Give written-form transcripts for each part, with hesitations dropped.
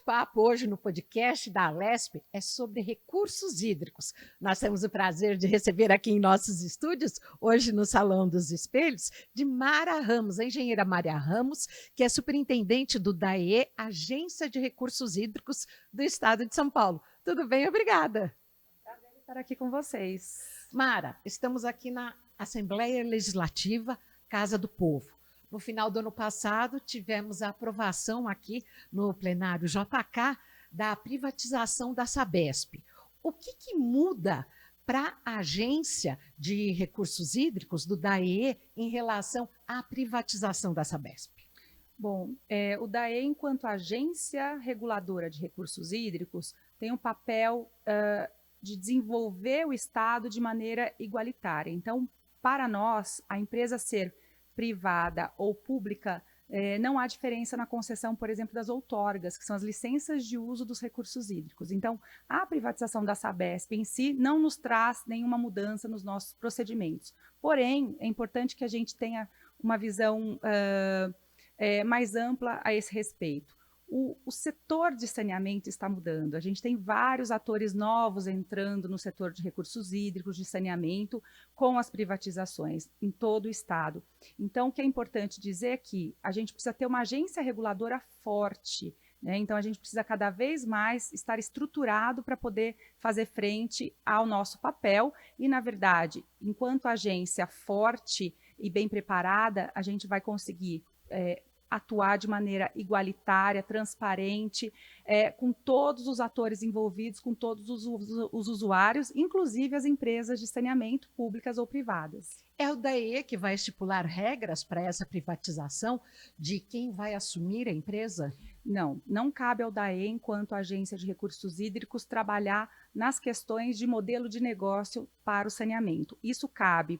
papo hoje no podcast da Alesp é sobre recursos hídricos. Nós temos o prazer de receber aqui em nossos estúdios, hoje no Salão dos Espelhos, de Mara Ramos, a engenheira Maria Ramos, que é superintendente do DAE, Agência de Recursos Hídricos do Estado de São Paulo. Tudo bem? Obrigada. Prazer estar aqui com vocês. Mara, estamos aqui na Assembleia Legislativa Casa do Povo. No final do ano passado, tivemos a aprovação aqui no plenário JK da privatização da Sabesp. O que muda para a Agência de Recursos Hídricos do DAE em relação à privatização da Sabesp? Bom, o DAE, enquanto agência reguladora de recursos hídricos, tem um papel de desenvolver o Estado de maneira igualitária. Então, para nós, a empresa ser privada ou pública, não há diferença na concessão, por exemplo, das outorgas, que são as licenças de uso dos recursos hídricos. Então, a privatização da Sabesp em si não nos traz nenhuma mudança nos nossos procedimentos. Porém, é importante que a gente tenha uma visão mais ampla a esse respeito. O setor de saneamento está mudando. A gente tem vários atores novos entrando no setor de recursos hídricos, de saneamento, com as privatizações em todo o Estado. Então, o que é importante dizer é que a gente precisa ter uma agência reguladora forte, né? Então, a gente precisa cada vez mais estar estruturado para poder fazer frente ao nosso papel e, na verdade, enquanto agência forte e bem preparada, a gente vai conseguir atuar de maneira igualitária, transparente, com todos os atores envolvidos, com todos os usuários, inclusive as empresas de saneamento, públicas ou privadas. É o DAE que vai estipular regras para essa privatização de quem vai assumir a empresa? Não cabe ao DAE, enquanto agência de recursos hídricos, trabalhar nas questões de modelo de negócio para o saneamento. Isso cabe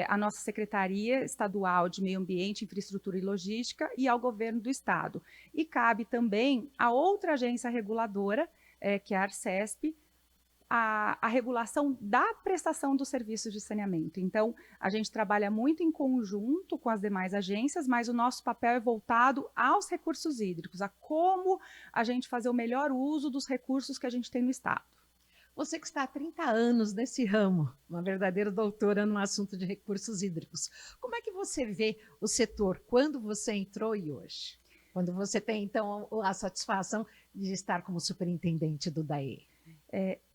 à nossa Secretaria Estadual de Meio Ambiente, Infraestrutura e Logística e ao governo do Estado. E cabe também a outra agência reguladora, que é a Arcesp, a regulação da prestação dos serviços de saneamento. Então, a gente trabalha muito em conjunto com as demais agências, mas o nosso papel é voltado aos recursos hídricos, a como a gente fazer o melhor uso dos recursos que a gente tem no Estado. Você que está há 30 anos nesse ramo, uma verdadeira doutora no assunto de recursos hídricos, como é que você vê o setor quando você entrou e hoje? Quando você tem, então, a satisfação de estar como superintendente do DAE?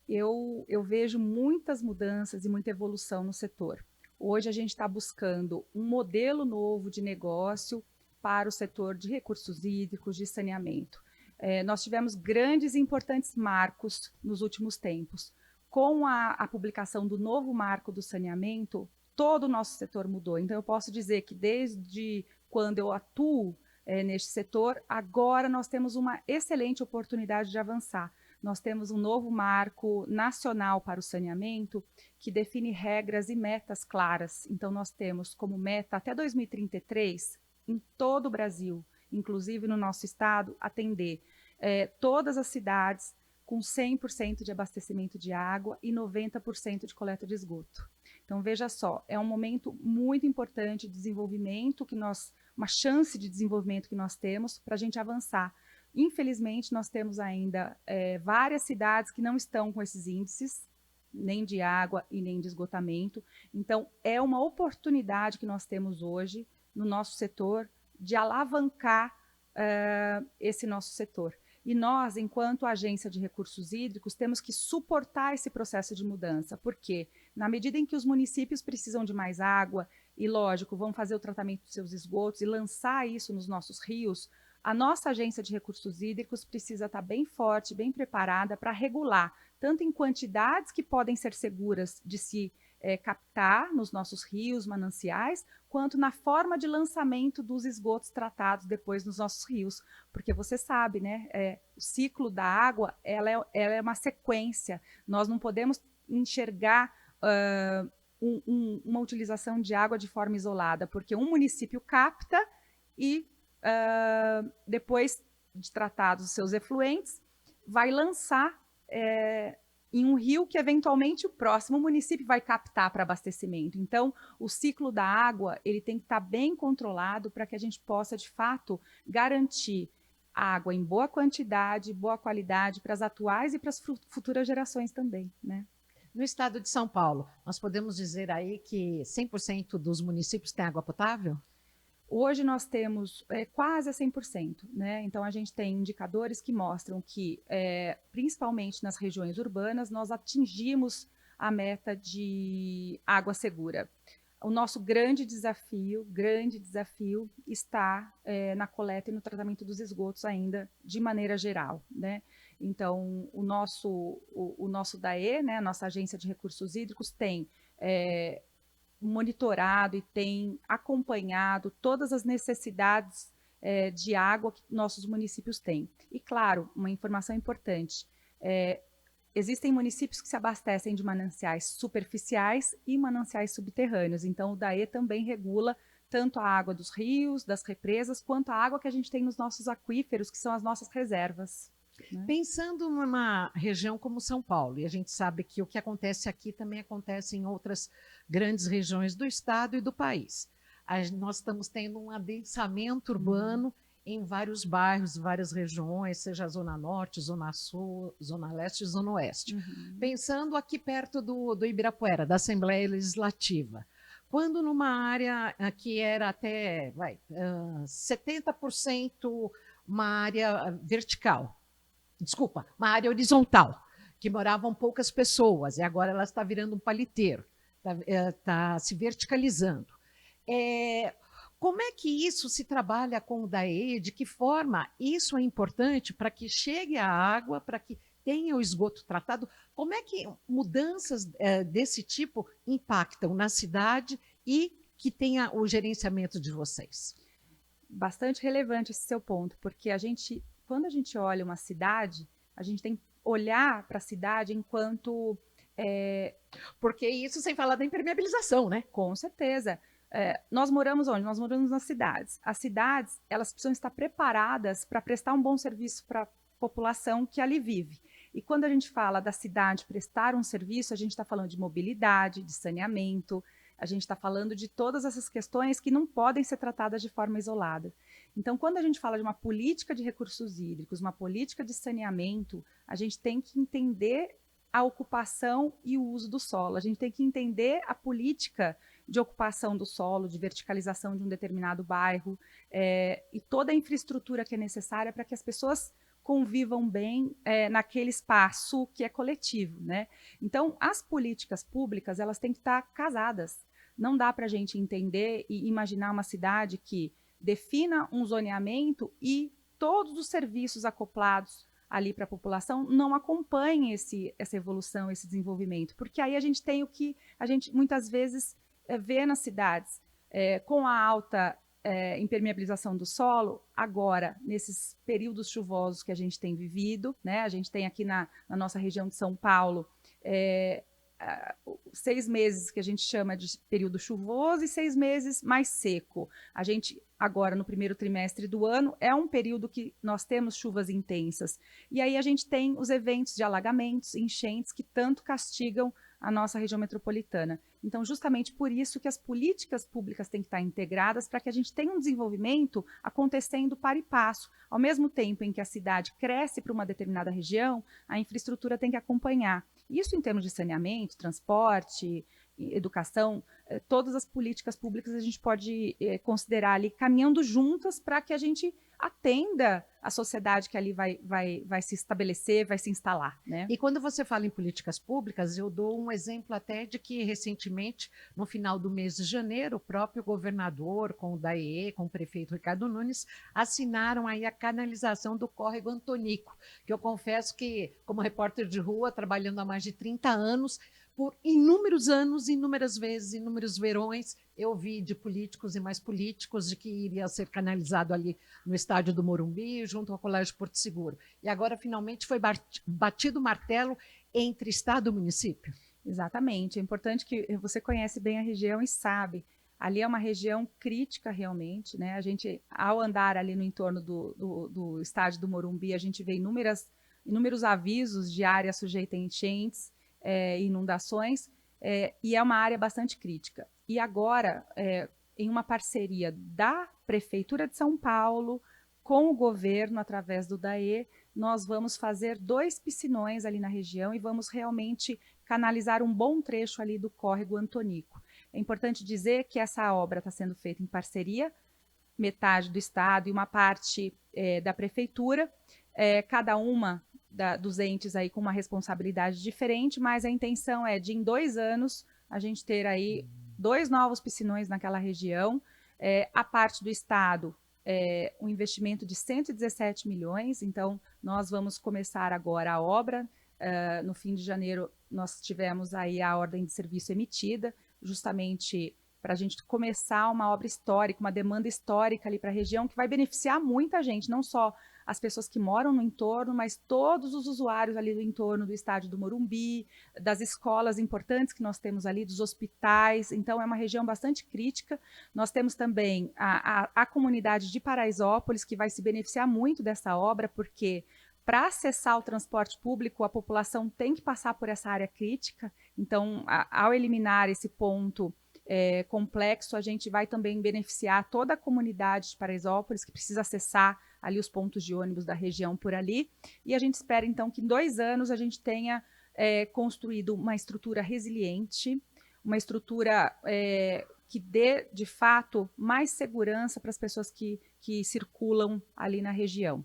Eu vejo muitas mudanças e muita evolução no setor. Hoje a gente está buscando um modelo novo de negócio para o setor de recursos hídricos, de saneamento. Nós tivemos grandes e importantes marcos nos últimos tempos. Com a publicação do novo marco do saneamento, todo o nosso setor mudou. Então, eu posso dizer que desde quando eu atuo neste setor, agora nós temos uma excelente oportunidade de avançar. Nós temos um novo marco nacional para o saneamento que define regras e metas claras. Então, nós temos como meta até 2033, em todo o Brasil, inclusive no nosso estado, atender todas as cidades com 100% de abastecimento de água e 90% de coleta de esgoto. Então, veja só, é um momento muito importante de desenvolvimento, uma chance de desenvolvimento que nós temos para a gente avançar. Infelizmente, nós temos ainda várias cidades que não estão com esses índices, nem de água e nem de esgotamento. Então, é uma oportunidade que nós temos hoje no nosso setor de alavancar esse nosso setor. E nós, enquanto agência de recursos hídricos, temos que suportar esse processo de mudança, porque na medida em que os municípios precisam de mais água e, lógico, vão fazer o tratamento dos seus esgotos e lançar isso nos nossos rios, a nossa agência de recursos hídricos precisa estar bem forte, bem preparada para regular, tanto em quantidades que podem ser seguras de se captar nos nossos rios, mananciais, quanto na forma de lançamento dos esgotos tratados depois nos nossos rios. Porque você sabe, né, o ciclo da água ela é uma sequência. Nós não podemos enxergar uma utilização de água de forma isolada, porque um município capta e depois de tratados os seus efluentes, vai lançar em um rio que eventualmente o próximo município vai captar para abastecimento. Então, o ciclo da água ele tem que estar bem controlado para que a gente possa, de fato, garantir água em boa quantidade, boa qualidade para as atuais e para as futuras gerações também, né? No estado de São Paulo, nós podemos dizer aí que 100% dos municípios têm água potável? Hoje nós temos quase a 100%, né? Então a gente tem indicadores que mostram que, principalmente nas regiões urbanas, nós atingimos a meta de água segura. O nosso grande desafio está na coleta e no tratamento dos esgotos ainda, de maneira geral, né? Então, o nosso DAE, né, a nossa Agência de Recursos Hídricos, tem monitorado e tem acompanhado todas as necessidades de água que nossos municípios têm. E, claro, uma informação importante, existem municípios que se abastecem de mananciais superficiais e mananciais subterrâneos, então o DAE também regula tanto a água dos rios, das represas, quanto a água que a gente tem nos nossos aquíferos, que são as nossas reservas. Né? Pensando numa região como São Paulo, e a gente sabe que o que acontece aqui também acontece em outras grandes regiões do estado e do país. Nós estamos tendo um adensamento urbano em vários bairros, várias regiões, seja a Zona Norte, Zona Sul, Zona Leste e Zona Oeste. Pensando aqui perto do Ibirapuera, da Assembleia Legislativa, quando numa área que era até 70% uma área vertical, desculpa, uma área horizontal, que moravam poucas pessoas, e agora ela está virando um paliteiro, está se verticalizando. Como é que isso se trabalha com o DAE? De que forma isso é importante para que chegue a água, para que tenha o esgoto tratado? Como é que mudanças desse tipo impactam na cidade e que tenha o gerenciamento de vocês? Bastante relevante esse seu ponto, porque quando a gente olha uma cidade, a gente tem que olhar para a cidade enquanto... Porque isso sem falar da impermeabilização, né? Com certeza. Nós moramos onde? Nós moramos nas cidades. As cidades, elas precisam estar preparadas para prestar um bom serviço para a população que ali vive. E quando a gente fala da cidade prestar um serviço, a gente está falando de mobilidade, de saneamento, a gente está falando de todas essas questões que não podem ser tratadas de forma isolada. Então, quando a gente fala de uma política de recursos hídricos, uma política de saneamento, a gente tem que entender a ocupação e o uso do solo. A gente tem que entender a política de ocupação do solo, de verticalização de um determinado bairro, e toda a infraestrutura que é necessária para que as pessoas convivam bem naquele espaço que é coletivo, né? Então, as políticas públicas, elas têm que estar casadas. Não dá para a gente entender e imaginar uma cidade que defina um zoneamento e todos os serviços acoplados ali para a população não acompanhem essa evolução, esse desenvolvimento, porque aí a gente tem o que a gente muitas vezes vê nas cidades, com a alta impermeabilização do solo, agora, nesses períodos chuvosos que a gente tem vivido, né? A gente tem aqui na nossa região de São Paulo, 6 meses que a gente chama de período chuvoso e 6 meses mais seco. A gente, agora, no primeiro trimestre do ano, é um período que nós temos chuvas intensas. E aí a gente tem os eventos de alagamentos, enchentes, que tanto castigam a nossa região metropolitana. Então, justamente por isso que as políticas públicas têm que estar integradas para que a gente tenha um desenvolvimento acontecendo para e passo. Ao mesmo tempo em que a cidade cresce para uma determinada região, a infraestrutura tem que acompanhar. Isso em termos de saneamento, transporte, educação, todas as políticas públicas a gente pode considerar ali caminhando juntas para que a gente atenda a sociedade que ali vai se estabelecer, vai se instalar, né? E quando você fala em políticas públicas, eu dou um exemplo até de que recentemente, no final do mês de janeiro, o próprio governador, com o DAE, com o prefeito Ricardo Nunes, assinaram aí a canalização do córrego Antonico, que eu confesso que, como repórter de rua, trabalhando há mais de 30 anos, por inúmeros anos, inúmeras vezes, inúmeros verões, eu ouvi de políticos e mais políticos de que iria ser canalizado ali no estádio do Morumbi, junto ao Colégio Porto Seguro. E agora, finalmente, foi batido o martelo entre Estado e município. Exatamente. É importante que você conhece bem a região e sabe. Ali é uma região crítica realmente, né? A gente, ao andar ali no entorno do estádio do Morumbi, a gente vê inúmeros avisos de área sujeita a enchentes, inundações, e é uma área bastante crítica. E agora, em uma parceria da Prefeitura de São Paulo com o governo, através do DAE, nós vamos fazer 2 piscinões ali na região e vamos realmente canalizar um bom trecho ali do córrego Antonico. É importante dizer que essa obra está sendo feita em parceria, metade do Estado e uma parte da Prefeitura, cada uma dos entes aí com uma responsabilidade diferente, mas a intenção é de, em 2 anos, a gente ter aí 2 novos piscinões naquela região. A parte do Estado, um investimento de 117 milhões, então nós vamos começar agora a obra. No fim de janeiro, nós tivemos aí a ordem de serviço emitida, justamente para a gente começar uma obra histórica, uma demanda histórica ali para a região, que vai beneficiar muita gente, não só as pessoas que moram no entorno, mas todos os usuários ali do entorno do estádio do Morumbi, das escolas importantes que nós temos ali, dos hospitais. Então, é uma região bastante crítica. Nós temos também a comunidade de Paraisópolis, que vai se beneficiar muito dessa obra, porque para acessar o transporte público, a população tem que passar por essa área crítica. Então, ao eliminar esse ponto complexo, a gente vai também beneficiar toda a comunidade de Paraisópolis, que precisa acessar ali os pontos de ônibus da região por ali. E a gente espera, então, que em 2 anos a gente tenha construído uma estrutura resiliente, uma estrutura que dê, de fato, mais segurança para as pessoas que circulam ali na região.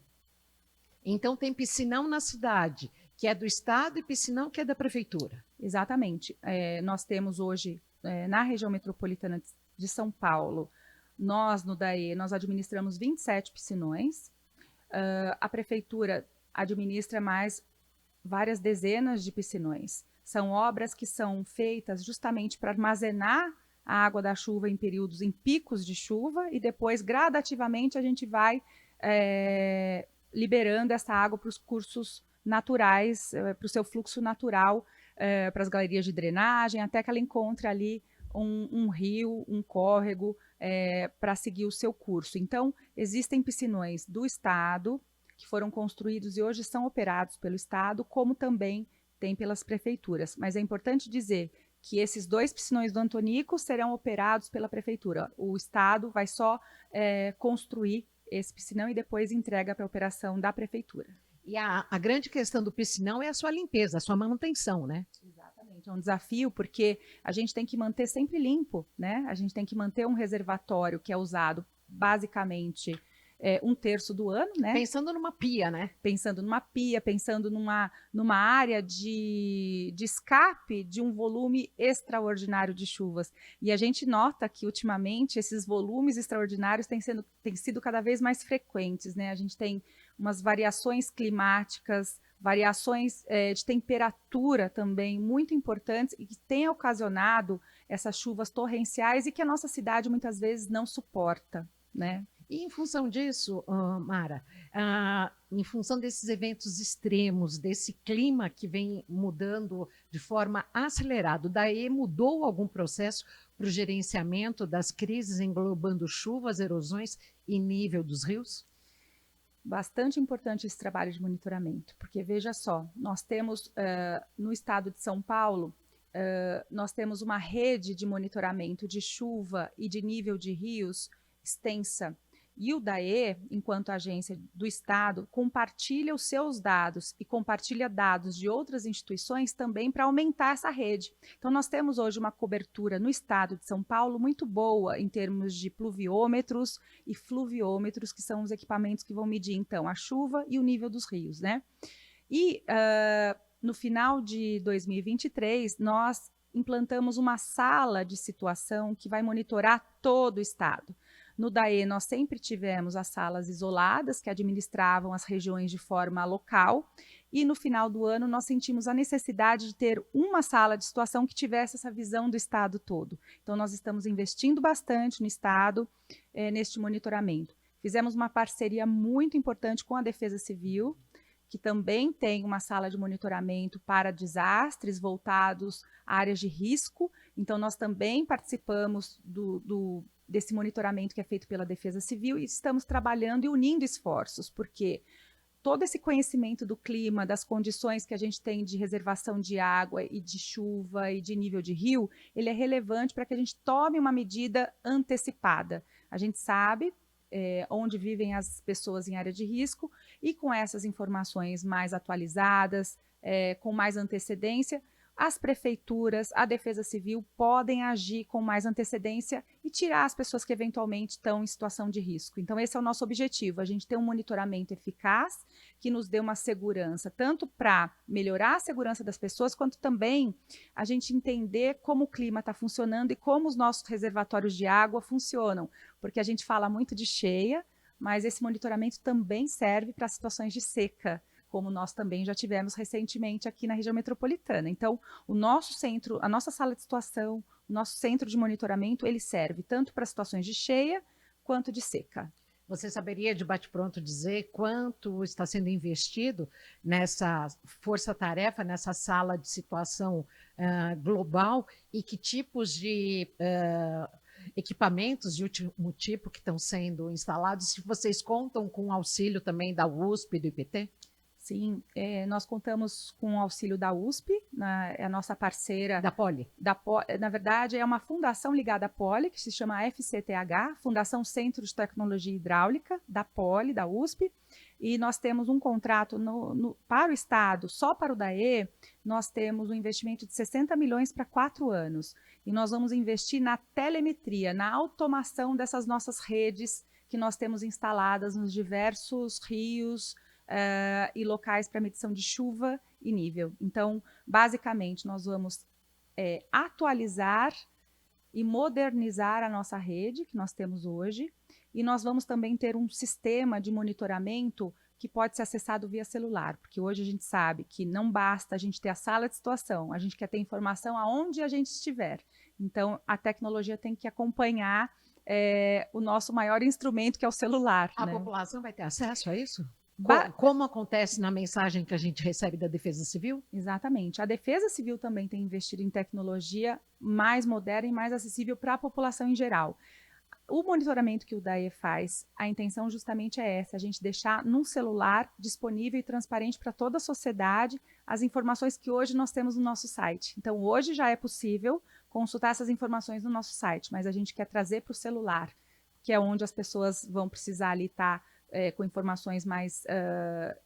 Então, tem piscinão na cidade, que é do Estado, e piscinão que é da Prefeitura. Exatamente. Nós temos hoje, na região metropolitana de São Paulo, nós, no DAE, nós administramos 27 piscinões. A Prefeitura administra mais várias dezenas de piscinões. São obras que são feitas justamente para armazenar a água da chuva em períodos, em picos de chuva, e depois, gradativamente, a gente vai liberando essa água para os cursos naturais, para o seu fluxo natural, para as galerias de drenagem, até que ela encontre ali um rio, um córrego, para seguir o seu curso. Então, existem piscinões do Estado, que foram construídos e hoje são operados pelo Estado, como também tem pelas prefeituras. Mas é importante dizer que esses 2 piscinões do Antonico serão operados pela Prefeitura. O Estado vai só construir esse piscinão e depois entrega para a operação da Prefeitura. E a grande questão do piscinão é a sua limpeza, a sua manutenção, né? Exatamente, é um desafio, porque a gente tem que manter sempre limpo, né? A gente tem que manter um reservatório que é usado basicamente 1/3 do ano, né? Pensando numa pia, né? Pensando numa pia, pensando numa área de escape de um volume extraordinário de chuvas. E a gente nota que, ultimamente, esses volumes extraordinários têm sido cada vez mais frequentes, né? A gente tem umas variações climáticas, variações de temperatura também muito importantes e que têm ocasionado essas chuvas torrenciais e que a nossa cidade muitas vezes não suporta, né? E em função disso, Mara, em função desses eventos extremos, desse clima que vem mudando de forma acelerada, o DAE mudou algum processo para o gerenciamento das crises englobando chuvas, erosões e nível dos rios? Bastante importante esse trabalho de monitoramento, porque veja só, nós temos no estado de São Paulo, nós temos uma rede de monitoramento de chuva e de nível de rios extensa. E o DAE, enquanto agência do Estado, compartilha os seus dados e compartilha dados de outras instituições também para aumentar essa rede. Então, nós temos hoje uma cobertura no Estado de São Paulo muito boa em termos de pluviômetros e fluviômetros, que são os equipamentos que vão medir, então, a chuva e o nível dos rios, né? E, no final de 2023, nós implantamos uma sala de situação que vai monitorar todo o Estado. No DAE, nós sempre tivemos as salas isoladas, que administravam as regiões de forma local, e no final do ano nós sentimos a necessidade de ter uma sala de situação que tivesse essa visão do Estado todo. Então, nós estamos investindo bastante no Estado, neste monitoramento. Fizemos uma parceria muito importante com a Defesa Civil, que também tem uma sala de monitoramento para desastres voltados a áreas de risco. Então, nós também participamos desse monitoramento que é feito pela Defesa Civil e estamos trabalhando e unindo esforços, porque todo esse conhecimento do clima, das condições que a gente tem de reservação de água e de chuva e de nível de rio, ele é relevante para que a gente tome uma medida antecipada. A gente sabe onde vivem as pessoas em área de risco, e com essas informações mais atualizadas, com mais antecedência, as prefeituras, a Defesa Civil podem agir com mais antecedência e tirar as pessoas que eventualmente estão em situação de risco. Então, esse é o nosso objetivo, a gente ter um monitoramento eficaz que nos dê uma segurança, tanto para melhorar a segurança das pessoas, quanto também a gente entender como o clima está funcionando e como os nossos reservatórios de água funcionam, porque a gente fala muito de cheia, mas esse monitoramento também serve para situações de seca, como nós também já tivemos recentemente aqui na região metropolitana. Então, o nosso centro, a nossa sala de situação, o nosso centro de monitoramento, ele serve tanto para situações de cheia quanto de seca. Você saberia de bate-pronto dizer quanto está sendo investido nessa força-tarefa, nessa sala de situação global e que tipos de equipamentos de último tipo que estão sendo instalados? Se vocês contam com o auxílio também da USP e do IPT? Sim, nós contamos com o auxílio da USP, é a nossa parceira. Da Poli? Na verdade, é uma fundação ligada à Poli, que se chama FCTH, Fundação Centro de Tecnologia Hidráulica, da Poli, da USP, e nós temos um contrato para o Estado, só para o DAE, nós temos um investimento de 60 milhões para 4 anos, e nós vamos investir na telemetria, na automação dessas nossas redes que nós temos instaladas nos diversos rios, e locais para medição de chuva e nível. Então, basicamente, nós vamos atualizar e modernizar a nossa rede que nós temos hoje, e nós vamos também ter um sistema de monitoramento que pode ser acessado via celular, porque hoje a gente sabe que não basta a gente ter a sala de situação, a gente quer ter informação aonde a gente estiver. Então, a tecnologia tem que acompanhar o nosso maior instrumento, que é o celular. A né? população vai ter acesso a isso? Como acontece na mensagem que a gente recebe da Defesa Civil? Exatamente. A Defesa Civil também tem investido em tecnologia mais moderna e mais acessível para a população em geral. O monitoramento que o DAE faz, a intenção justamente é essa, a gente deixar num celular disponível e transparente para toda a sociedade as informações que hoje nós temos no nosso site. Então, hoje já é possível consultar essas informações no nosso site, mas a gente quer trazer para o celular, que é onde as pessoas vão precisar ali estar com informações mais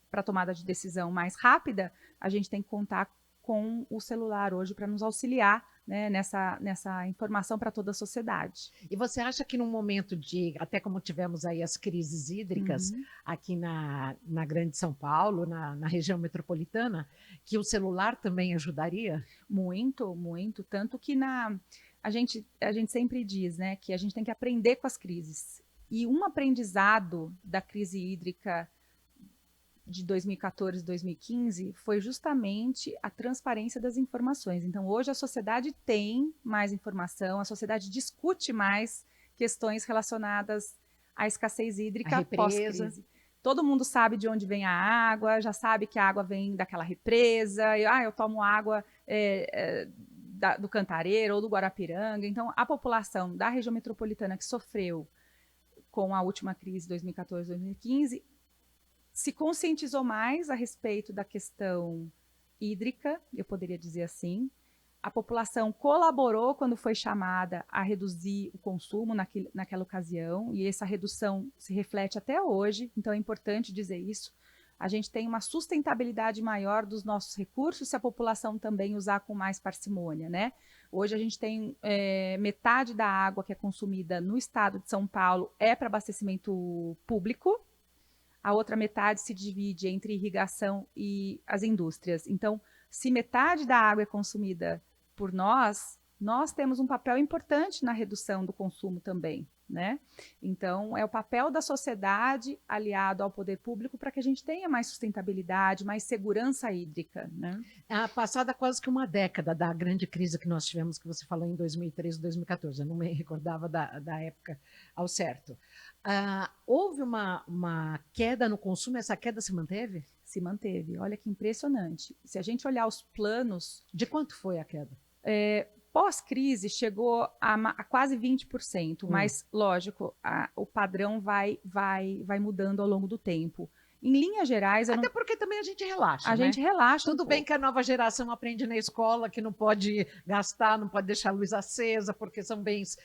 para tomada de decisão mais rápida. A gente tem que contar com o celular hoje para nos auxiliar, né, nessa informação para toda a sociedade. E você acha que num momento até como tivemos aí as crises hídricas aqui na Grande São Paulo, na região metropolitana, que o celular também ajudaria? Muito, muito. Tanto que a gente sempre diz, né, que a gente tem que aprender com as crises. E um aprendizado da crise hídrica de 2014 e 2015 foi justamente a transparência das informações. Então, hoje a sociedade tem mais informação, a sociedade discute mais questões relacionadas à escassez hídrica pós-crise. Todo mundo sabe de onde vem a água, já sabe que a água vem daquela represa, eu tomo água do Cantareiro ou do Guarapiranga. Então, a população da região metropolitana que sofreu com a última crise 2014-2015, se conscientizou mais a respeito da questão hídrica, eu poderia dizer assim. A população colaborou quando foi chamada a reduzir o consumo naquela ocasião, e essa redução se reflete até hoje, então é importante dizer isso. A gente tem uma sustentabilidade maior dos nossos recursos se a população também usar com mais parcimônia, né? Hoje a gente tem metade da água que é consumida no estado de São Paulo para abastecimento público, a outra metade se divide entre irrigação e as indústrias. Então, se metade da água é consumida por nós temos um papel importante na redução do consumo também, né? Então, é o papel da sociedade aliado ao poder público para que a gente tenha mais sustentabilidade, mais segurança hídrica, né? Passada quase que uma década da grande crise que nós tivemos, que você falou em 2013, 2014, eu não me recordava da época ao certo. Houve uma queda no consumo, essa queda se manteve? Se manteve, olha que impressionante. Se a gente olhar os planos... De quanto foi a queda? Pós-crise chegou a quase 20%, mas, lógico, o padrão vai mudando ao longo do tempo. Em linhas gerais... Até porque também a gente relaxa, A gente relaxa. Tudo bem que a nova geração aprende na escola que não pode gastar, não pode deixar a luz acesa, porque são bens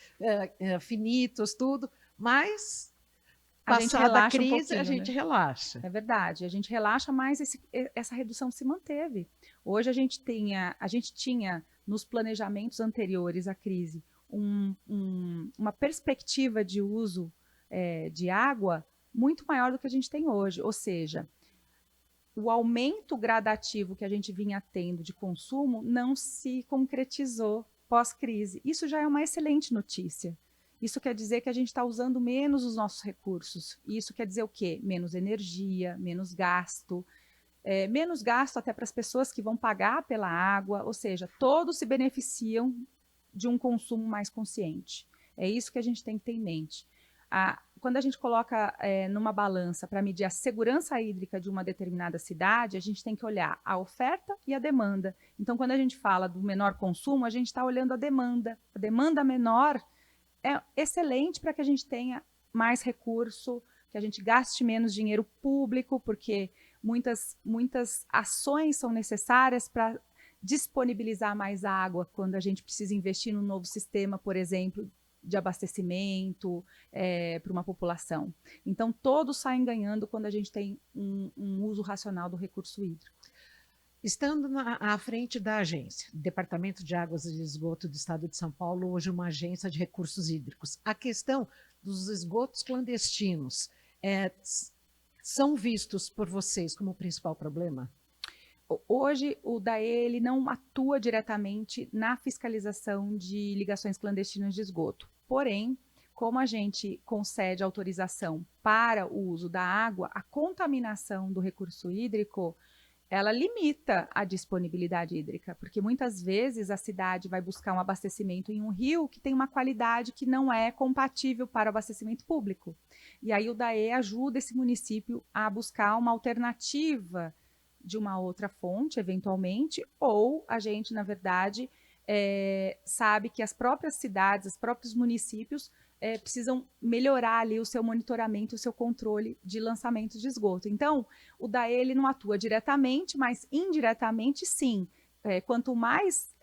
finitos, tudo, mas A gente Passada a relaxa um crise, pouquinho, a gente né? relaxa. É verdade, a gente relaxa, mas essa redução se manteve. Hoje a gente tinha nos planejamentos anteriores à crise uma perspectiva de uso de água muito maior do que a gente tem hoje. Ou seja, o aumento gradativo que a gente vinha tendo de consumo não se concretizou pós-crise. Isso já é uma excelente notícia. Isso quer dizer que a gente está usando menos os nossos recursos. Isso quer dizer o quê? Menos energia, menos gasto até para as pessoas que vão pagar pela água, ou seja, todos se beneficiam de um consumo mais consciente. É isso que a gente tem que ter em mente. Quando a gente coloca numa balança para medir a segurança hídrica de uma determinada cidade, a gente tem que olhar a oferta e a demanda. Então, quando a gente fala do menor consumo, a gente está olhando a demanda. A demanda menor é excelente para que a gente tenha mais recurso, que a gente gaste menos dinheiro público, porque muitas ações são necessárias para disponibilizar mais água quando a gente precisa investir num novo sistema, por exemplo, de abastecimento para uma população. Então, todos saem ganhando quando a gente tem um uso racional do recurso hídrico. Estando à frente da agência, Departamento de Águas e Esgoto do Estado de São Paulo, hoje uma agência de recursos hídricos, a questão dos esgotos clandestinos são vistos por vocês como o principal problema? Hoje, o DAE ele não atua diretamente na fiscalização de ligações clandestinas de esgoto. Porém, como a gente concede autorização para o uso da água, a contaminação do recurso hídrico ela limita a disponibilidade hídrica, porque muitas vezes a cidade vai buscar um abastecimento em um rio que tem uma qualidade que não é compatível para o abastecimento público. E aí o DAE ajuda esse município a buscar uma alternativa de uma outra fonte, eventualmente, ou a gente, na verdade, sabe que as próprias cidades, os próprios municípios precisam melhorar ali o seu monitoramento, o seu controle de lançamento de esgoto. Então, o DAE ele não atua diretamente, mas indiretamente sim. Quanto mais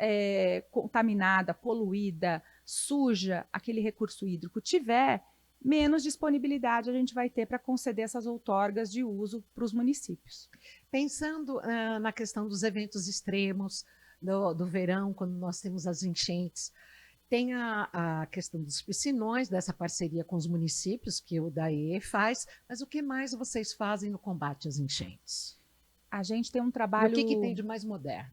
contaminada, poluída, suja aquele recurso hídrico tiver, menos disponibilidade a gente vai ter para conceder essas outorgas de uso para os municípios. Pensando na questão dos eventos extremos do verão, quando nós temos as enchentes, tem a questão dos piscinões, dessa parceria com os municípios, que o DAE faz, mas o que mais vocês fazem no combate às enchentes? A gente tem um trabalho... E o que tem de mais moderno?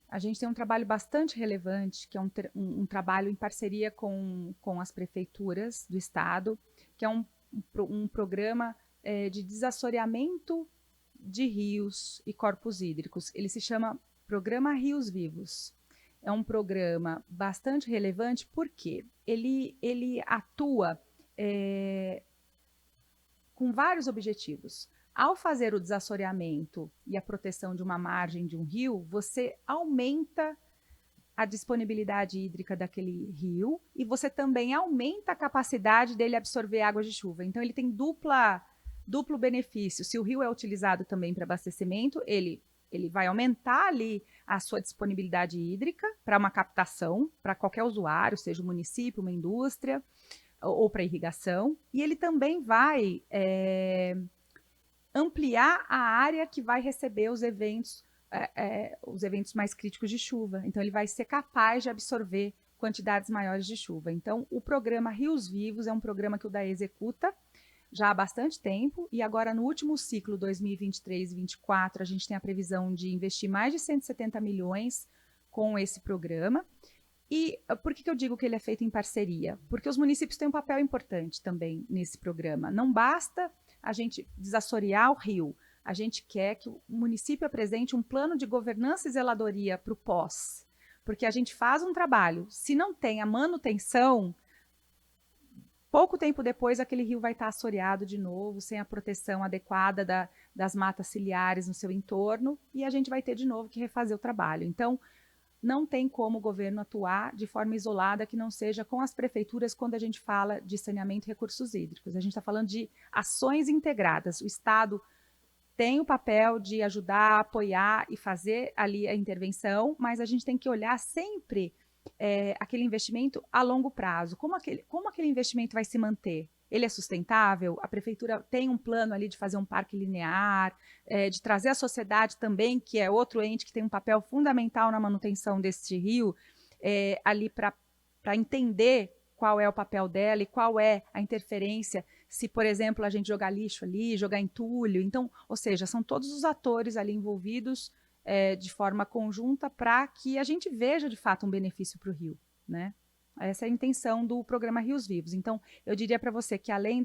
A gente tem um trabalho bastante relevante, que é um trabalho em parceria com as prefeituras do estado, que é um programa de desassoreamento de rios e corpos hídricos. Ele se chama Programa Rios Vivos. É um programa bastante relevante porque ele atua com vários objetivos. Ao fazer o desassoreamento e a proteção de uma margem de um rio, você aumenta a disponibilidade hídrica daquele rio e você também aumenta a capacidade dele absorver água de chuva. Então, ele tem duplo benefício. Se o rio é utilizado também para abastecimento, ele vai aumentar ali a sua disponibilidade hídrica para uma captação, para qualquer usuário, seja um município, uma indústria ou para irrigação. E ele também vai ampliar a área que vai receber os eventos mais críticos de chuva. Então, ele vai ser capaz de absorver quantidades maiores de chuva. Então, o programa Rios Vivos é um programa que o DAE executa já há bastante tempo, e agora no último ciclo 2023 e 2024, a gente tem a previsão de investir mais de 170 milhões com esse programa. E por que eu digo que ele é feito em parceria? Porque os municípios têm um papel importante também nesse programa. Não basta a gente desassorear o rio, a gente quer que o município apresente um plano de governança e zeladoria para o pós, porque a gente faz um trabalho, se não tem a manutenção, pouco tempo depois, aquele rio vai estar assoreado de novo, sem a proteção adequada das matas ciliares no seu entorno, e a gente vai ter de novo que refazer o trabalho. Então, não tem como o governo atuar de forma isolada que não seja com as prefeituras quando a gente fala de saneamento e recursos hídricos. A gente está falando de ações integradas. O Estado tem o papel de ajudar, apoiar e fazer ali a intervenção, mas a gente tem que olhar sempre aquele investimento a longo prazo. Como aquele investimento vai se manter? ele é sustentável? A prefeitura tem um plano ali de fazer um parque linear, de trazer a sociedade também, que é outro ente que tem um papel fundamental na manutenção deste rio, ali para entender qual é o papel dela e qual é a interferência, se, por exemplo, a gente jogar lixo ali, jogar entulho. Então, ou seja, são todos os atores ali envolvidos de forma conjunta para que a gente veja, de fato, um benefício para o rio, né? Essa é a intenção do programa Rios Vivos. Então, eu diria para você que, além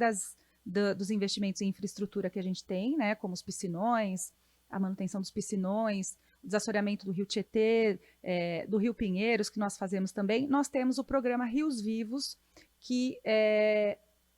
dos investimentos em infraestrutura que a gente tem, né, como os piscinões, a manutenção dos piscinões, o desassoreamento do Rio Tietê, do Rio Pinheiros, que nós fazemos também, nós temos o programa Rios Vivos, que é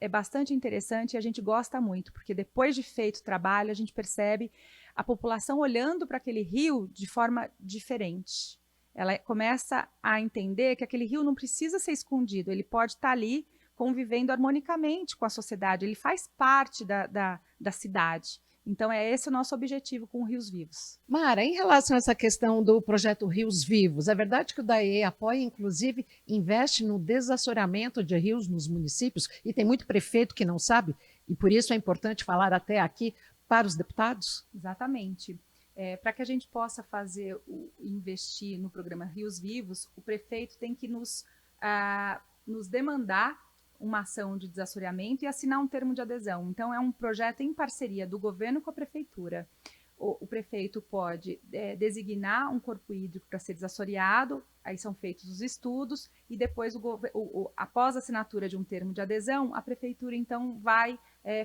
bastante interessante e a gente gosta muito, porque depois de feito o trabalho, a gente percebe a população olhando para aquele rio de forma diferente. Ela começa a entender que aquele rio não precisa ser escondido, ele pode estar ali convivendo harmonicamente com a sociedade, ele faz parte da cidade. Então, é esse o nosso objetivo com o Rios Vivos. Mara, em relação a essa questão do projeto Rios Vivos, é verdade que o DAE apoia, inclusive, investe no desassoreamento de rios nos municípios, e tem muito prefeito que não sabe, e por isso é importante falar até aqui para os deputados? Exatamente. Para que a gente possa investir no programa Rios Vivos, o prefeito tem que nos demandar uma ação de desassoreamento e assinar um termo de adesão. Então, é um projeto em parceria do governo com a prefeitura. O prefeito pode designar um corpo hídrico para ser desassoreado, aí são feitos os estudos, e depois, após a assinatura de um termo de adesão, a prefeitura, então, vai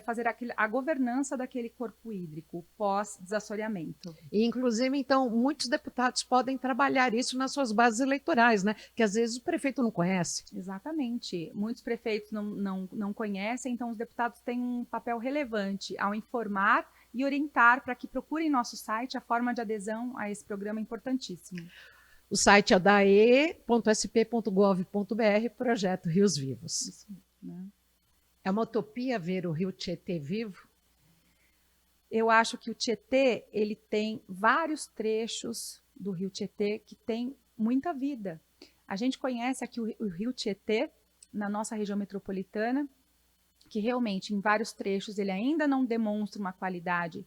fazer a governança daquele corpo hídrico pós-desassoreamento. E, inclusive, então, muitos deputados podem trabalhar isso nas suas bases eleitorais, né? Que às vezes o prefeito não conhece. Exatamente. Muitos prefeitos não conhecem, então os deputados têm um papel relevante ao informar e orientar para que procurem nosso site a forma de adesão a esse programa importantíssimo. O site é dae.sp.gov.br, projeto Rios Vivos. Isso, né? É uma utopia ver o Rio Tietê vivo? Eu acho que o Tietê, ele tem vários trechos do Rio Tietê que tem muita vida. A gente conhece aqui o Rio Tietê, na nossa região metropolitana, que realmente, em vários trechos, ele ainda não demonstra uma qualidade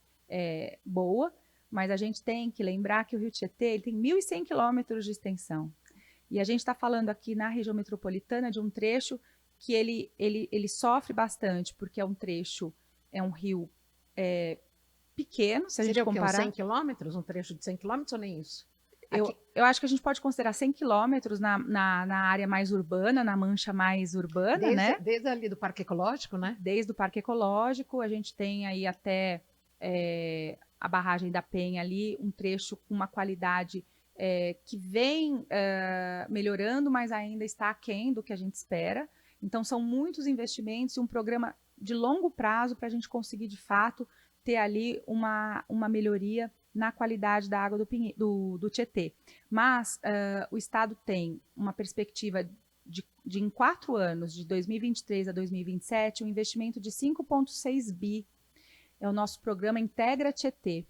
boa, mas a gente tem que lembrar que o Rio Tietê ele tem 1.100 quilômetros de extensão. E a gente está falando aqui na região metropolitana de um trecho que ele sofre bastante, porque é um rio pequeno, se a gente comparar. Seria 100 quilômetros? Um trecho de 100 quilômetros ou nem isso? Eu acho que a gente pode considerar 100 quilômetros na área mais urbana, na mancha mais urbana, né? Desde ali do Parque Ecológico, né? Desde o Parque Ecológico, a gente tem aí até a barragem da Penha ali, um trecho com uma qualidade que vem melhorando, mas ainda está aquém do que a gente espera. Então, são muitos investimentos e um programa de longo prazo para a gente conseguir, de fato, ter ali uma melhoria na qualidade da água do Tietê. Mas o Estado tem uma perspectiva de em 4 anos, de 2023 a 2027, um investimento de 5,6 bi. É o nosso programa Integra Tietê.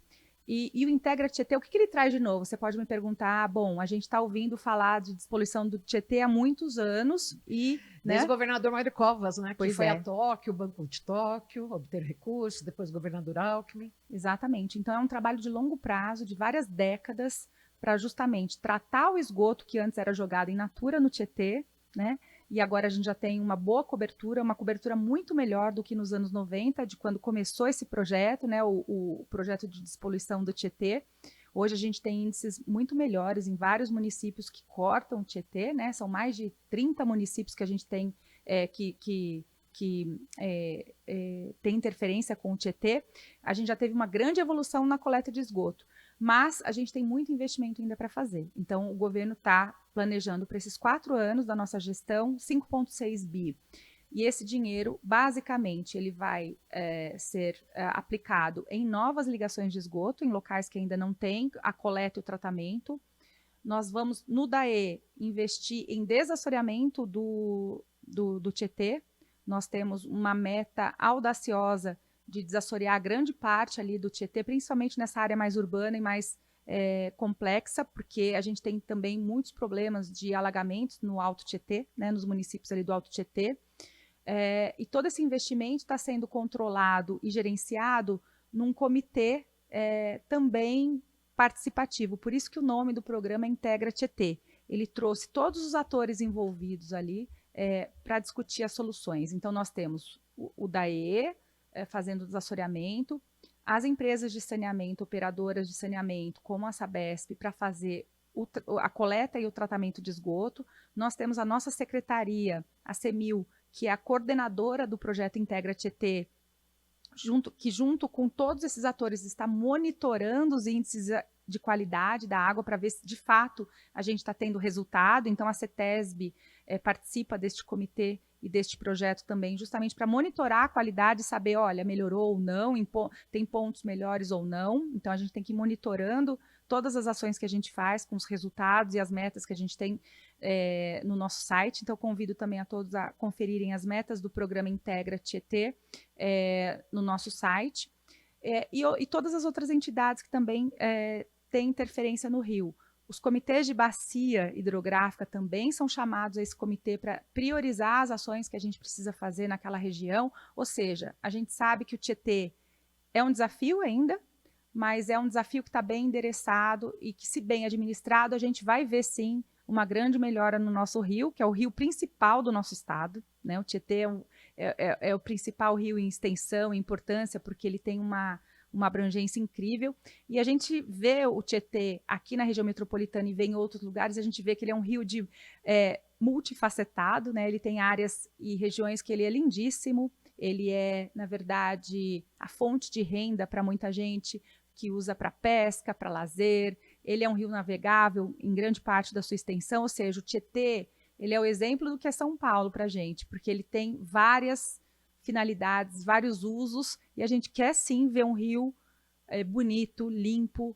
E o Integra Tietê, o que ele traz de novo? Você pode me perguntar, bom, a gente está ouvindo falar de despoluição do Tietê há muitos anos e... Desde o governador Mário Covas, né? Que foi a Tóquio, o Banco de Tóquio, obter recursos, depois o governador Alckmin. Exatamente. Então, é um trabalho de longo prazo, de várias décadas, para justamente tratar o esgoto que antes era jogado in natura no Tietê, né? E agora a gente já tem uma boa cobertura, uma cobertura muito melhor do que nos anos 90, de quando começou esse projeto, né? O projeto de despoluição do Tietê. Hoje a gente tem índices muito melhores em vários municípios que cortam o Tietê, né? São mais de 30 municípios que a gente tem que tem interferência com o Tietê. A gente já teve uma grande evolução na coleta de esgoto, mas a gente tem muito investimento ainda para fazer. Então, o governo está planejando para esses 4 anos da nossa gestão 5,6 bi. E esse dinheiro, basicamente, ele vai ser aplicado em novas ligações de esgoto, em locais que ainda não têm a coleta e o tratamento. Nós vamos, no DAE, investir em desassoreamento do Tietê. Nós temos uma meta audaciosa de desassorear grande parte ali do Tietê, principalmente nessa área mais urbana e mais complexa, porque a gente tem também muitos problemas de alagamentos no Alto Tietê, né, nos municípios ali do Alto Tietê. E todo esse investimento está sendo controlado e gerenciado num comitê também participativo. Por isso que o nome do programa é Integra Tietê. Ele trouxe todos os atores envolvidos ali para discutir as soluções. Então, nós temos o DAE fazendo o desassoreamento, as empresas de saneamento, operadoras de saneamento, como a Sabesp, para fazer a coleta e o tratamento de esgoto. Nós temos a nossa secretaria, a CEMIL, que é a coordenadora do projeto Integra Tietê, que junto com todos esses atores está monitorando os índices de qualidade da água para ver se de fato a gente está tendo resultado. Então a CETESB participa deste comitê e deste projeto também, justamente para monitorar a qualidade e saber, olha, melhorou ou não, tem pontos melhores ou não. Então a gente tem que ir monitorando todas as ações que a gente faz com os resultados e as metas que a gente tem no nosso site. Então, convido também a todos a conferirem as metas do programa Integra Tietê no nosso site. E todas as outras entidades que também têm interferência no rio. Os comitês de bacia hidrográfica também são chamados a esse comitê para priorizar as ações que a gente precisa fazer naquela região. Ou seja, a gente sabe que o Tietê é um desafio ainda, mas é um desafio que está bem endereçado e que, se bem administrado, a gente vai ver, sim, uma grande melhora no nosso rio, que é o rio principal do nosso estado, né? O Tietê é o principal rio em extensão e importância, porque ele tem uma abrangência incrível. E a gente vê o Tietê aqui na região metropolitana e vê em outros lugares, a gente vê que ele é um rio multifacetado, né? Ele tem áreas e regiões que ele é lindíssimo, ele é, na verdade, a fonte de renda para muita gente que usa para pesca, para lazer. Ele é um rio navegável em grande parte da sua extensão, ou seja, o Tietê, ele é o exemplo do que é São Paulo para a gente, porque ele tem várias finalidades, vários usos, e a gente quer sim ver um rio bonito, limpo,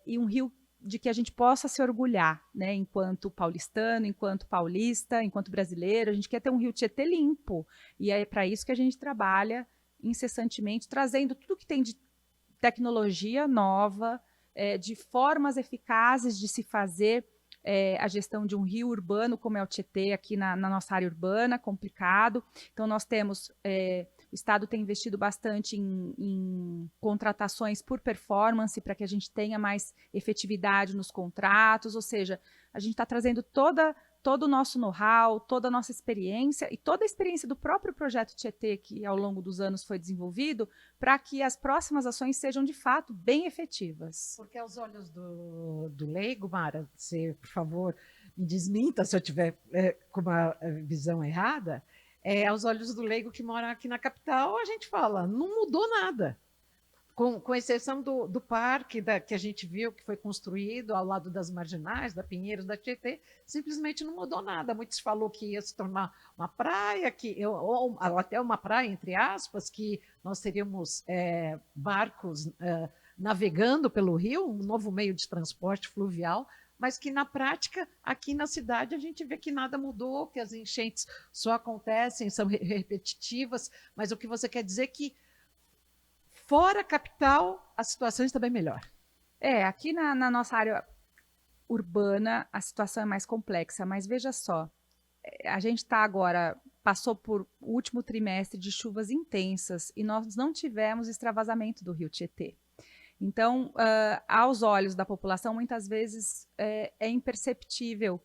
e um rio de que a gente possa se orgulhar, né? Enquanto paulistano, enquanto paulista, enquanto brasileiro, a gente quer ter um rio Tietê limpo, e é para isso que a gente trabalha incessantemente, trazendo tudo que tem de tecnologia nova, de formas eficazes de se fazer a gestão de um rio urbano, como é o Tietê, aqui na nossa área urbana, complicado. Então, nós temos, o Estado tem investido bastante em contratações por performance, para que a gente tenha mais efetividade nos contratos, ou seja, a gente está trazendo todo o nosso know-how, toda a nossa experiência e toda a experiência do próprio projeto Tietê, que ao longo dos anos foi desenvolvido, para que as próximas ações sejam, de fato, bem efetivas. Porque aos olhos do leigo, Mara, você, por favor, me desminta se eu tiver com uma visão errada, aos olhos do leigo que mora aqui na capital, a gente fala, não mudou nada. Com exceção do parque que a gente viu que foi construído ao lado das marginais, da Pinheiros, da Tietê, simplesmente não mudou nada. Muitos falou que ia se tornar uma praia, ou até uma praia, entre aspas, que nós teríamos barcos navegando pelo rio, um novo meio de transporte fluvial, mas que na prática, aqui na cidade, a gente vê que nada mudou, que as enchentes só acontecem, são repetitivas, mas o que você quer dizer é que fora a capital, a situação está bem melhor. Aqui na nossa área urbana, a situação é mais complexa, mas veja só, a gente está agora, passou por o último trimestre de chuvas intensas e nós não tivemos extravasamento do rio Tietê. Então, aos olhos da população, muitas vezes é imperceptível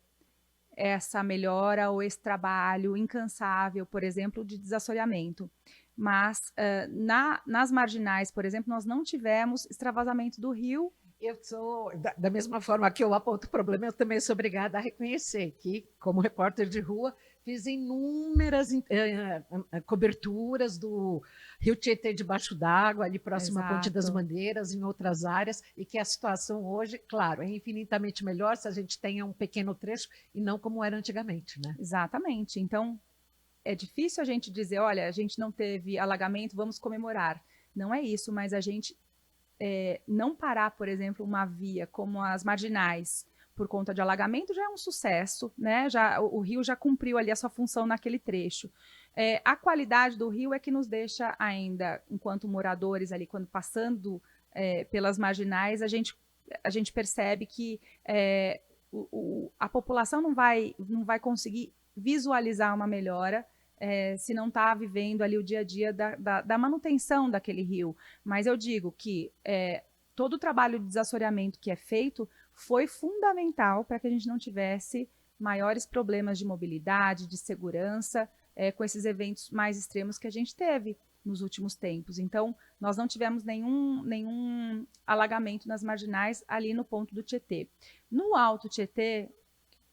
essa melhora ou esse trabalho incansável, por exemplo, de desassoreamento. Mas nas marginais, por exemplo, nós não tivemos extravasamento do rio. Eu sou, da mesma forma que eu aponto o problema, eu também sou obrigada a reconhecer que, como repórter de rua, fiz inúmeras coberturas do rio Tietê debaixo d'água, ali próximo à Ponte das Bandeiras, em outras áreas, e que a situação hoje, claro, é infinitamente melhor se a gente tenha um pequeno trecho e não como era antigamente, né? Exatamente. Então, é difícil a gente dizer, olha, a gente não teve alagamento, vamos comemorar. Não é isso, mas a gente não parar, por exemplo, uma via como as marginais por conta de alagamento já é um sucesso, né? O rio já cumpriu ali a sua função naquele trecho. A qualidade do rio é que nos deixa ainda, enquanto moradores ali, quando passando pelas marginais, a gente percebe que a população não vai conseguir visualizar uma melhora se não está vivendo ali o dia a dia da manutenção daquele rio. Mas eu digo que todo o trabalho de desassoreamento que é feito foi fundamental para que a gente não tivesse maiores problemas de mobilidade, de segurança, com esses eventos mais extremos que a gente teve nos últimos tempos. Então, nós não tivemos nenhum alagamento nas marginais ali no ponto do Tietê. No Alto Tietê,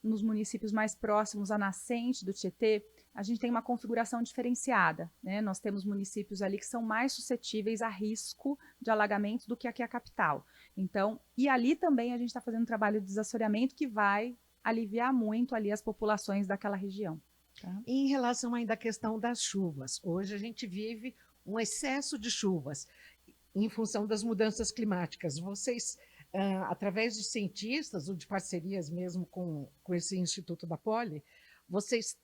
nos municípios mais próximos à nascente do Tietê, a gente tem uma configuração diferenciada, né? Nós temos municípios ali que são mais suscetíveis a risco de alagamento do que aqui a capital. Então, e ali também a gente está fazendo um trabalho de desassoreamento que vai aliviar muito ali as populações daquela região. Tá? Em relação ainda à questão das chuvas, hoje a gente vive um excesso de chuvas em função das mudanças climáticas. Vocês, através de cientistas ou de parcerias mesmo com esse Instituto da Poli, vocês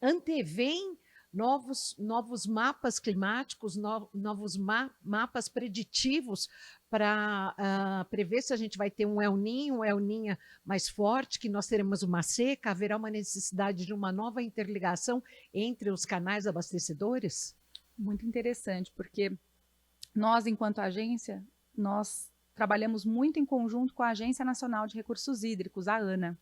anteveem novos mapas climáticos, novos mapas preditivos para prever se a gente vai ter um El Niña mais forte, que nós teremos uma seca, haverá uma necessidade de uma nova interligação entre os canais abastecedores? Muito interessante, porque nós, enquanto agência, nós trabalhamos muito em conjunto com a Agência Nacional de Recursos Hídricos, a ANA.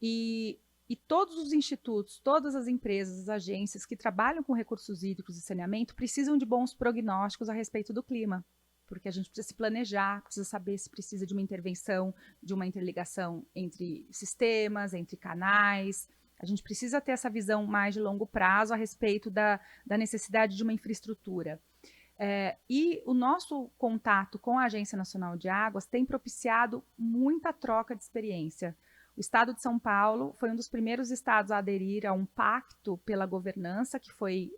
E todos os institutos, todas as empresas, as agências que trabalham com recursos hídricos e saneamento precisam de bons prognósticos a respeito do clima, porque a gente precisa se planejar, precisa saber se precisa de uma intervenção, de uma interligação entre sistemas, entre canais. A gente precisa ter essa visão mais de longo prazo a respeito da necessidade de uma infraestrutura. E o nosso contato com a Agência Nacional de Águas tem propiciado muita troca de experiência. O estado de São Paulo foi um dos primeiros estados a aderir a um pacto pela governança que foi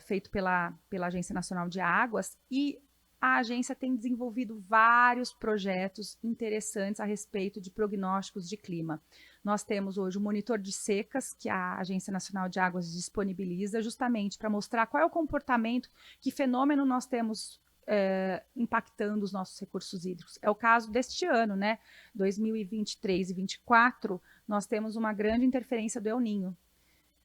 feito pela Agência Nacional de Águas, e a agência tem desenvolvido vários projetos interessantes a respeito de prognósticos de clima. Nós temos hoje o monitor de secas, que a Agência Nacional de Águas disponibiliza justamente para mostrar qual é o comportamento, que fenômeno nós temos impactando os nossos recursos hídricos. É o caso deste ano, né? 2023 e 2024, nós temos uma grande interferência do El Niño.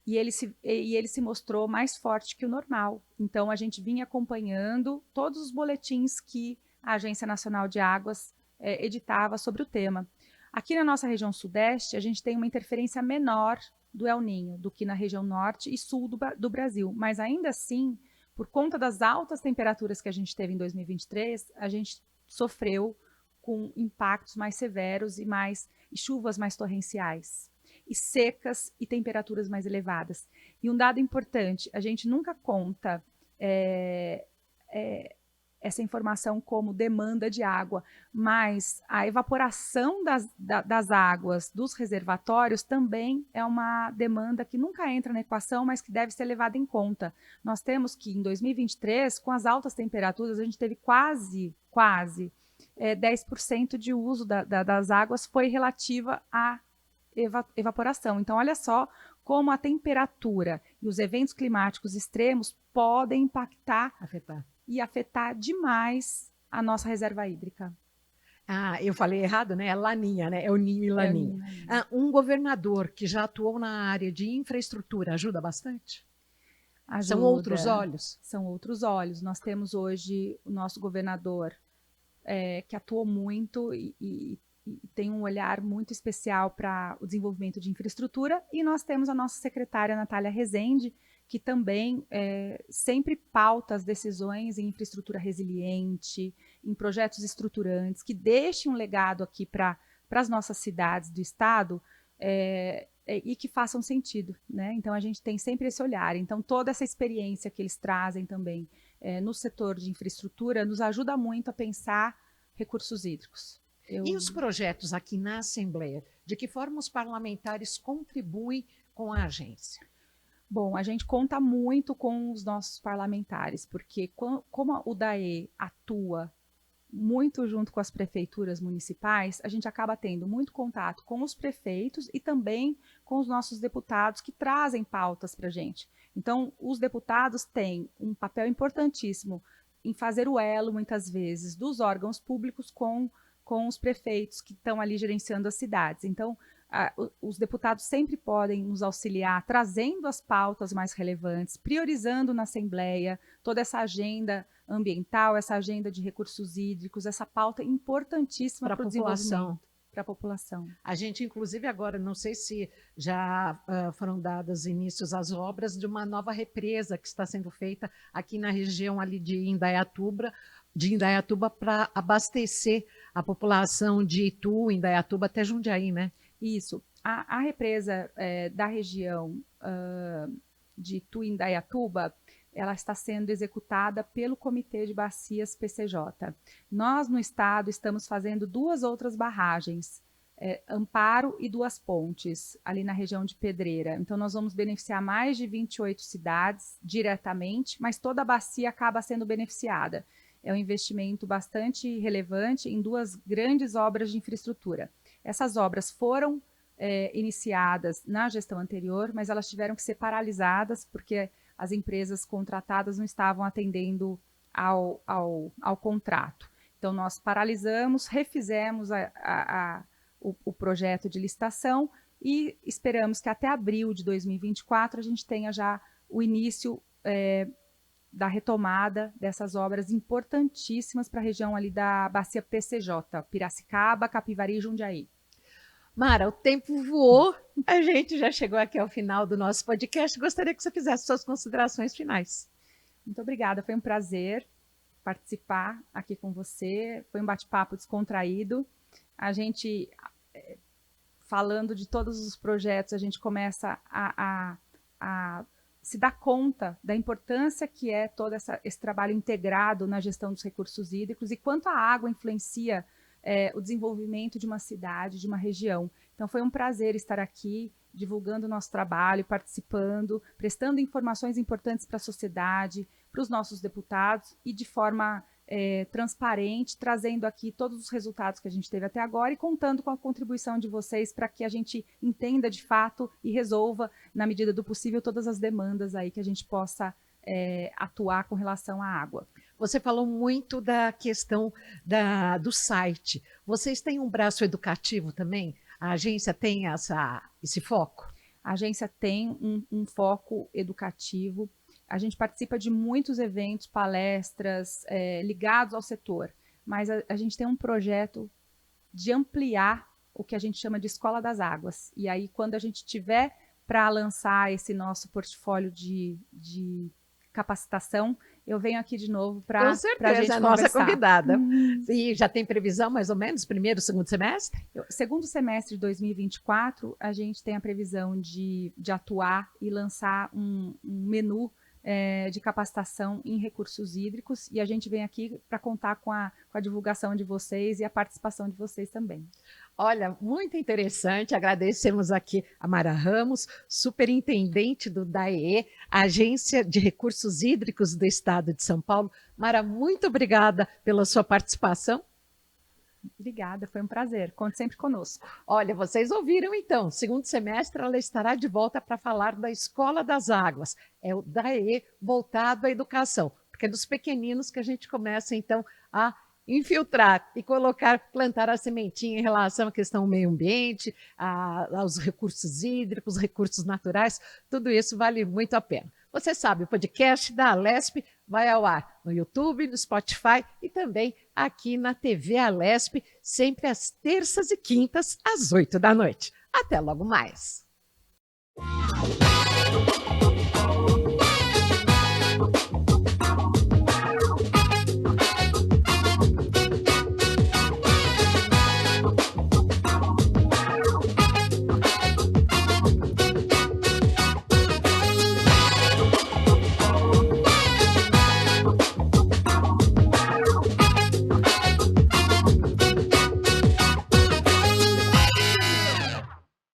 E ele se mostrou mais forte que o normal. Então, a gente vinha acompanhando todos os boletins que a Agência Nacional de Águas editava sobre o tema. Aqui na nossa região sudeste, a gente tem uma interferência menor do El Niño do que na região norte e sul do Brasil. Mas, ainda assim, por conta das altas temperaturas que a gente teve em 2023, a gente sofreu com impactos mais severos e chuvas mais torrenciais, e secas e temperaturas mais elevadas. E um dado importante, a gente nunca conta essa informação como demanda de água, mas a evaporação das águas dos reservatórios também é uma demanda que nunca entra na equação, mas que deve ser levada em conta. Nós temos que, em 2023, com as altas temperaturas, a gente teve quase 10% de uso das águas foi relativa à evaporação. Então, olha só como a temperatura e os eventos climáticos extremos podem afetar demais a nossa reserva hídrica. Eu falei errado, né? É Laninha, né? É o Ninho e Laninha. Um governador que já atuou na área de infraestrutura ajuda bastante? Ajuda. São outros olhos? São outros olhos. Nós temos hoje o nosso governador que atuou muito e tem um olhar muito especial para o desenvolvimento de infraestrutura, e nós temos a nossa secretária Natália Rezende, que também sempre pauta as decisões em infraestrutura resiliente, em projetos estruturantes, que deixem um legado aqui para as nossas cidades do estado e que façam sentido, né? Então, a gente tem sempre esse olhar. Então, toda essa experiência que eles trazem também no setor de infraestrutura nos ajuda muito a pensar recursos hídricos. E os projetos aqui na Assembleia? De que forma os parlamentares contribuem com a agência? Bom, a gente conta muito com os nossos parlamentares, porque como o DAE atua muito junto com as prefeituras municipais, a gente acaba tendo muito contato com os prefeitos e também com os nossos deputados que trazem pautas para a gente. Então, os deputados têm um papel importantíssimo em fazer o elo, muitas vezes, dos órgãos públicos com os prefeitos que estão ali gerenciando as cidades. Então, os deputados sempre podem nos auxiliar, trazendo as pautas mais relevantes, priorizando na Assembleia toda essa agenda ambiental, essa agenda de recursos hídricos, essa pauta importantíssima para o desenvolvimento, para a população. A gente, inclusive, agora, não sei se já foram dadas inícios às obras de uma nova represa que está sendo feita aqui na região ali de Indaiatuba para abastecer a população de Itu, Indaiatuba até Jundiaí, né? Isso. A represa da região de Itu, Indaiatuba, ela está sendo executada pelo Comitê de Bacias PCJ. Nós, no estado, estamos fazendo 2 outras barragens, Amparo e Duas Pontes, ali na região de Pedreira. Então, nós vamos beneficiar mais de 28 cidades diretamente, mas toda a bacia acaba sendo beneficiada. É um investimento bastante relevante em 2 grandes obras de infraestrutura. Essas obras foram iniciadas na gestão anterior, mas elas tiveram que ser paralisadas porque as empresas contratadas não estavam atendendo ao contrato. Então, nós paralisamos, refizemos o projeto de licitação e esperamos que até abril de 2024 a gente tenha já o início da retomada dessas obras importantíssimas para a região ali da Bacia PCJ, Piracicaba, Capivari e Jundiaí. Mara, o tempo voou, a gente já chegou aqui ao final do nosso podcast. Gostaria que você fizesse suas considerações finais. Muito obrigada, foi um prazer participar aqui com você, foi um bate-papo descontraído. A gente, falando de todos os projetos, a gente começa a se dar conta da importância que é todo esse trabalho integrado na gestão dos recursos hídricos e quanto a água influencia o desenvolvimento de uma cidade, de uma região. Então, foi um prazer estar aqui, divulgando o nosso trabalho, participando, prestando informações importantes para a sociedade, para os nossos deputados e de forma transparente, trazendo aqui todos os resultados que a gente teve até agora e contando com a contribuição de vocês para que a gente entenda de fato e resolva, na medida do possível, todas as demandas aí que a gente possa atuar com relação à água. Você falou muito da questão do site. Vocês têm um braço educativo também? A agência tem esse foco? A agência tem um foco educativo. A gente participa de muitos eventos, palestras ligados ao setor, mas a gente tem um projeto de ampliar o que a gente chama de Escola das Águas. E aí, quando a gente tiver para lançar esse nosso portfólio de capacitação, eu venho aqui de novo para a gente conversar. A nossa convidada. E já tem previsão, mais ou menos, primeiro, segundo semestre? Segundo semestre de 2024, a gente tem a previsão de atuar e lançar um menu de capacitação em recursos hídricos, e a gente vem aqui para contar com a divulgação de vocês e a participação de vocês também. Olha, muito interessante, agradecemos aqui a Mara Ramos, superintendente do DAEE, Agência de Recursos Hídricos do Estado de São Paulo. Mara, muito obrigada pela sua participação. Obrigada, foi um prazer. Conte sempre conosco. Olha, vocês ouviram então, segundo semestre ela estará de volta para falar da Escola das Águas. É o DAEE voltado à educação, porque é dos pequeninos que a gente começa então a infiltrar e plantar a sementinha em relação à questão do meio ambiente, aos recursos hídricos, recursos naturais, tudo isso vale muito a pena. Você sabe, o podcast da Alesp vai ao ar no YouTube, no Spotify e também aqui na TV Alesp, sempre às terças e quintas, às 8 da noite. Até logo mais!